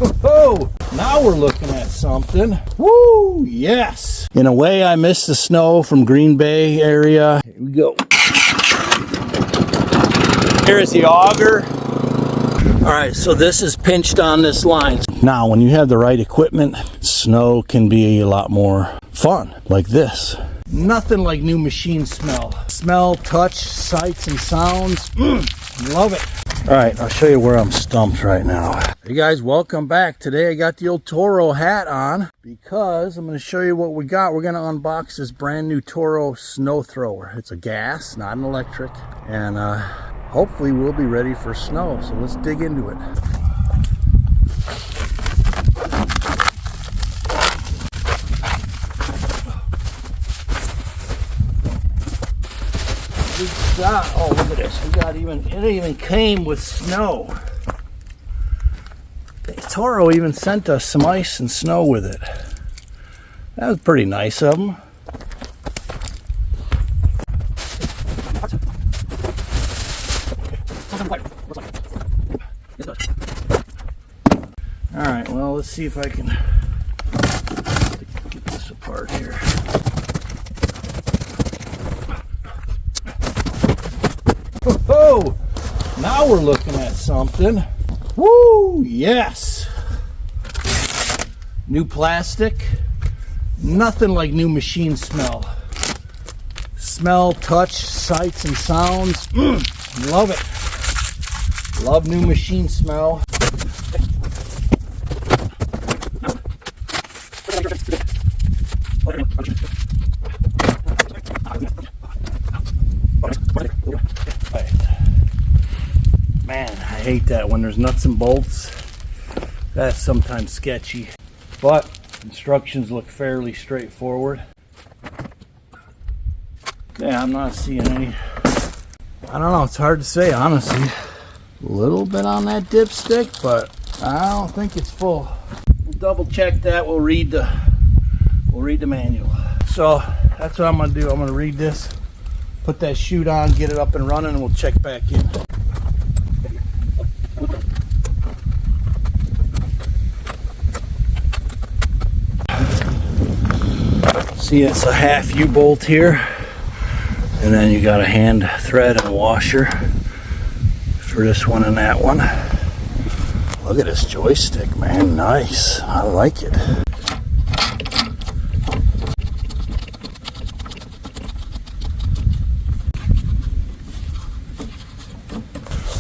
Oh, now we're looking at something. Woo, yes. In a way, I miss the snow from Green Bay area. Here we go. Here is the auger. All right, so this is pinched on this line. Now, when you have the right equipment, snow can be a lot more fun, like this. Nothing like new machine smell. Smell, touch, sights, and sounds. Love it. All right, I'll show you where I'm stumped right now. Hey guys, welcome back. Today I got the old Toro hat on because I'm going to show you what we got. We're going to unbox this brand new Toro snow thrower. It's a gas, not an electric, and hopefully we'll be ready for snow. So let's dig into it. Oh, look at this. We got it even came with snow. Toro even sent us some ice and snow with it. That was pretty nice of them. All right, well, let's see if I can get this apart here. Oh, now we're looking at something. Woo, yes. New plastic. Nothing like new machine smell. Smell, touch, sights, and sounds. Love it. Love new machine smell. Man, I hate that when there's nuts and bolts. That's sometimes sketchy, but instructions look fairly straightforward. Yeah, I'm not seeing any. I don't know, it's hard to say honestly. A little bit on that dipstick, but I don't think it's full. We'll double check that. We'll read the manual. So that's what I'm gonna do. I'm gonna read this, put that chute on, get it up and running, and we'll check back in. See, it's a half U-bolt here, and then you got a hand thread and a washer for this one and that one. Look at this joystick, man. Nice. I like it.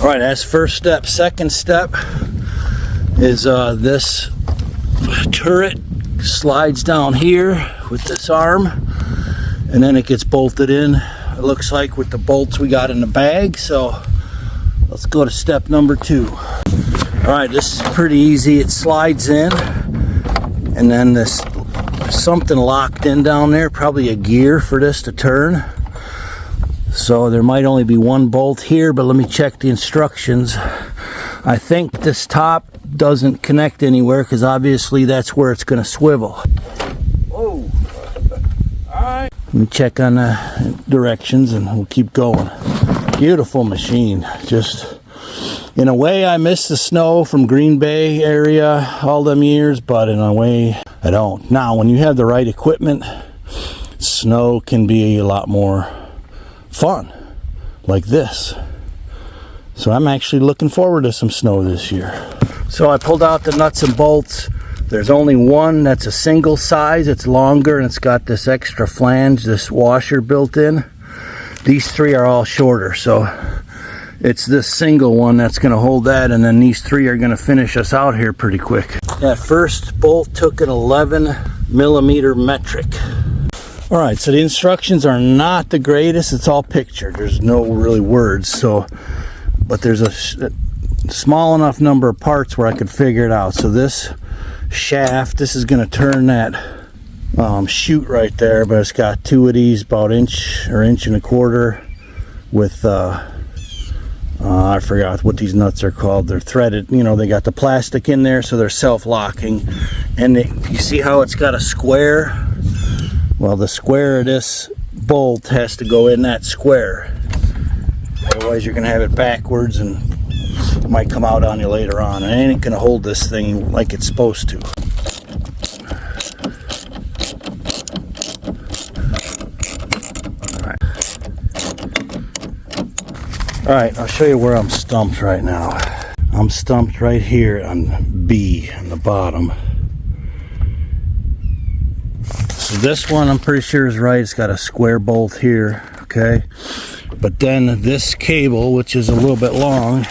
All right, that's first step. Second step is this turret slides down here with this arm, and then it gets bolted in, it looks like, with the bolts we got in the bag. So let's go to step number 2. All right, this is pretty easy. It slides in, and then there's something locked in down there, probably a gear for this to turn. So there might only be one bolt here, but let me check the instructions. I think this top doesn't connect anywhere because obviously that's where it's going to swivel. Whoa. All right. Let me check on the directions and we'll keep going. Beautiful machine. Just, in a way, I miss the snow from Green Bay area all them years, but in a way I don't. Now, when you have the right equipment, snow can be a lot more fun, like this. So I'm actually looking forward to some snow this year. So I pulled out the nuts and bolts. There's only one that's a single size. It's longer and it's got this extra flange, this washer built in. These 3 are all shorter, so it's this single one that's going to hold that, and then these 3 are going to finish us out here pretty quick. That first bolt took an 11mm metric. All right, so the instructions are not the greatest. It's all pictured. There's no really words. So, but there's a small enough number of parts where I could figure it out. So this shaft, this is going to turn that chute right there, but it's got 2 of these, about inch or inch and a quarter, with I forgot what these nuts are called. They're threaded. You know, they got the plastic in there, so they're self-locking. And you see how it's got a square? Well, the square of this bolt has to go in that square. Otherwise, you're going to have it backwards and It might come out on you later on, and it ain't gonna hold this thing like it's supposed to. All right, I'll show you where I'm stumped right now. I'm stumped right here on B on the bottom. So this one I'm pretty sure is right. It's got a square bolt here, okay? But then this cable, which is a little bit long,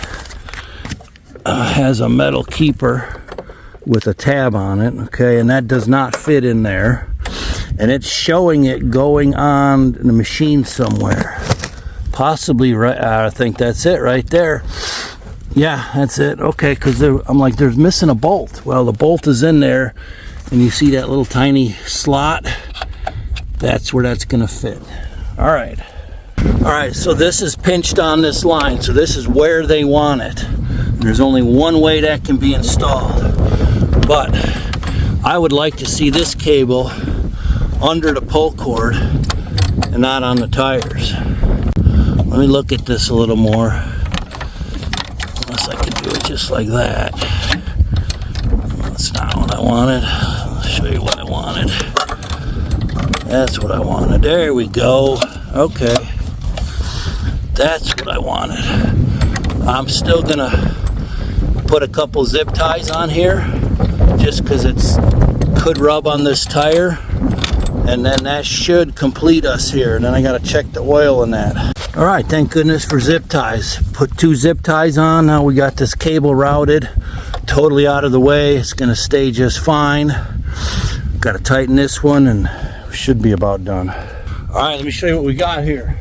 has a metal keeper with a tab on it, okay? And that does not fit in there. And it's showing it going on the machine somewhere. Possibly right, I think that's it right there. Yeah, that's it. Okay, because I'm like, there's missing a bolt. Well, the bolt is in there, and you see that little tiny slot? That's where that's gonna fit. All right. All right, so this is pinched on this line, so this is where they want it. There's only one way that can be installed, but I would like to see this cable under the pull cord and not on the tires. Let me look at this a little more. Unless I could do it just like that. That's not what I wanted. I'll show you what I wanted. That's what I wanted. There we go. Okay. That's what I wanted. I'm still gonna put a couple zip ties on here just because it's could rub on this tire, and then that should complete us here. And then I gotta check the oil in that. All right, thank goodness for zip ties. Put 2 zip ties on. Now we got this cable routed, totally out of the way. It's gonna stay just fine. Got to tighten this one, and we should be about done. All right, let me show you what we got here.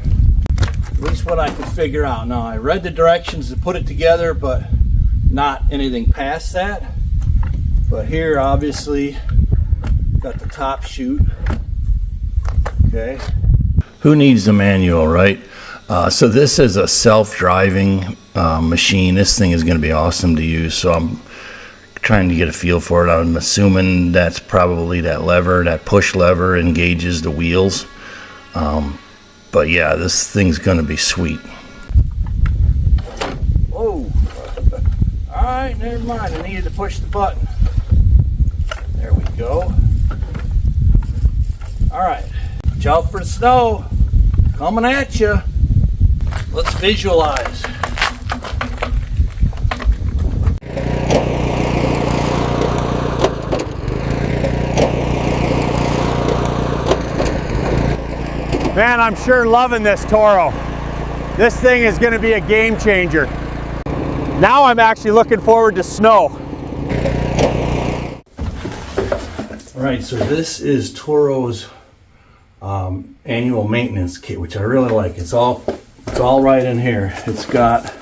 At least what I could figure out. Now I read the directions to put it together, but not anything past that. But here, obviously, got the top chute. Okay. Who needs the manual, right? So this is a self-driving machine. This thing is going to be awesome to use. So I'm trying to get a feel for it. I'm assuming that's probably that lever, that push lever engages the wheels. But yeah, this thing's going to be sweet. Whoa. All right, never mind. I needed to push the button. There we go. All right. Watch out for the snow. Coming at you. Let's visualize. Man, I'm sure loving this Toro. This thing is going to be a game changer. Now I'm actually looking forward to snow. All right, so this is Toro's annual maintenance kit, which I really like. It's all right in here. It's got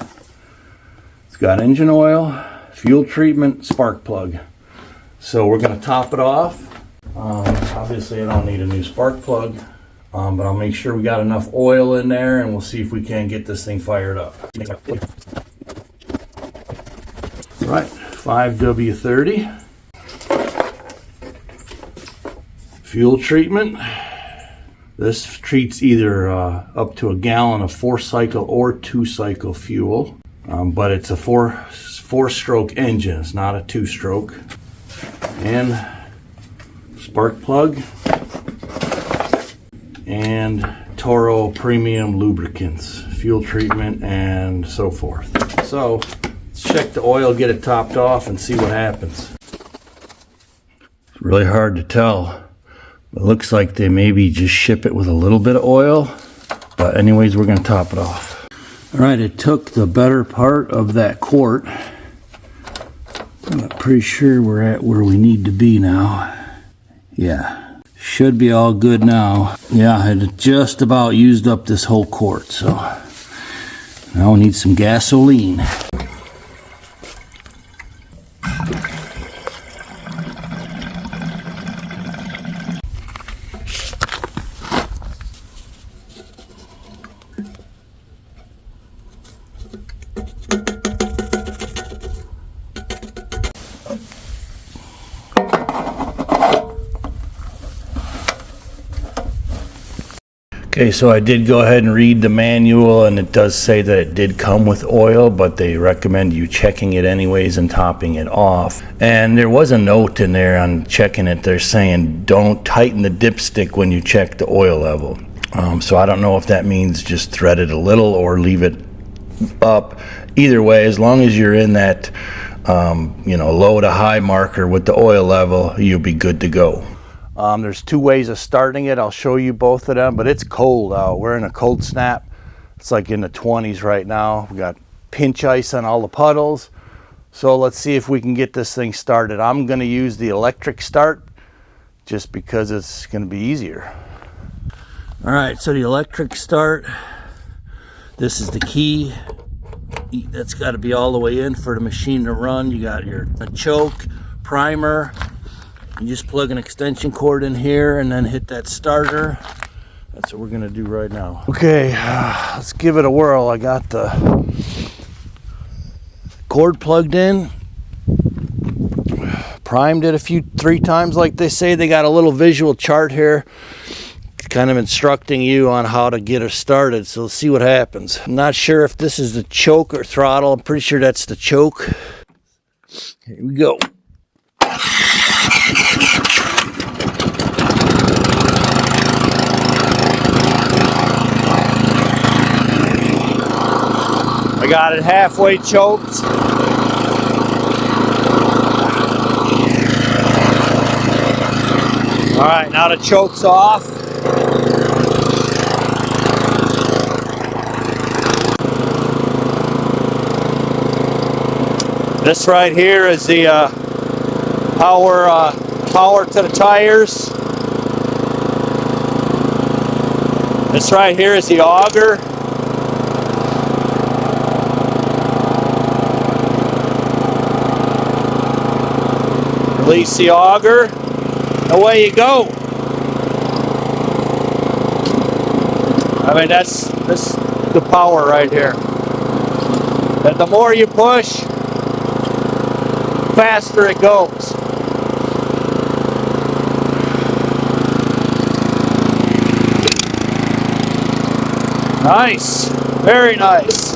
engine oil, fuel treatment, spark plug. So we're going to top it off. Obviously, I don't need a new spark plug, but I'll make sure we got enough oil in there, and we'll see if we can get this thing fired up. All right, 5W30. Fuel treatment. This treats either up to a gallon of 4-cycle or 2-cycle fuel, but it's a four-stroke engine. It's not a 2-stroke. And spark plug and Toro premium lubricants, fuel treatment, and so forth. So let's check the oil, get it topped off, and see what happens. It's really hard to tell. It looks like they maybe just ship it with a little bit of oil, but anyways, we're going to top it off. All right, it took the better part of that quart. I'm pretty sure we're at where we need to be now. Yeah, should be all good now. Yeah, I had just about used up this whole quart, so now we need some gasoline. Okay, so I did go ahead and read the manual, and it does say that it did come with oil, but they recommend you checking it anyways and topping it off. And there was a note in there on checking it. They're saying don't tighten the dipstick when you check the oil level. So I don't know if that means just thread it a little or leave it up. Either way, as long as you're in that low to high marker with the oil level, you'll be good to go. There's two ways of starting it. I'll show you both of them, but it's cold out. We're in a cold snap. It's like in the 20s right now. We got pinch ice on all the puddles. So let's see if we can get this thing started. I'm going to use the electric start just because it's going to be easier. All right, so the electric start, this is the key. That's got to be all the way in for the machine to run. You got a choke, primer. You just plug an extension cord in here and then hit that starter. That's what we're gonna do right now. Okay, let's give it a whirl. I got the cord plugged in, primed it 3 times like they say. They got a little visual chart here kind of instructing you on how to get it started, so let's see what happens. I'm not sure if this is the choke or throttle. I'm pretty sure that's the choke. Here we go. I got it halfway choked. All right, now the choke's off. This right here is the power to the tires. This right here is the auger. Release the auger. Away you go. I mean, that's the power right here. And the more you push, faster it goes. Nice, very nice.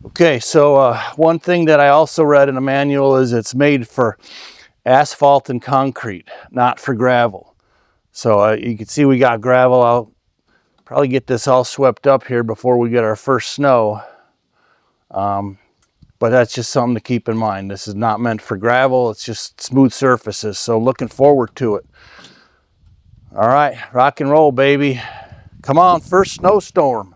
Okay, so one thing that I also read in the manual is it's made for asphalt and concrete, not for gravel. So you can see we got gravel. I'll probably get this all swept up here before we get our first snow. But that's just something to keep in mind. This is not meant for gravel. It's just smooth surfaces. So looking forward to it. All right, rock and roll, baby. Come on, first snowstorm.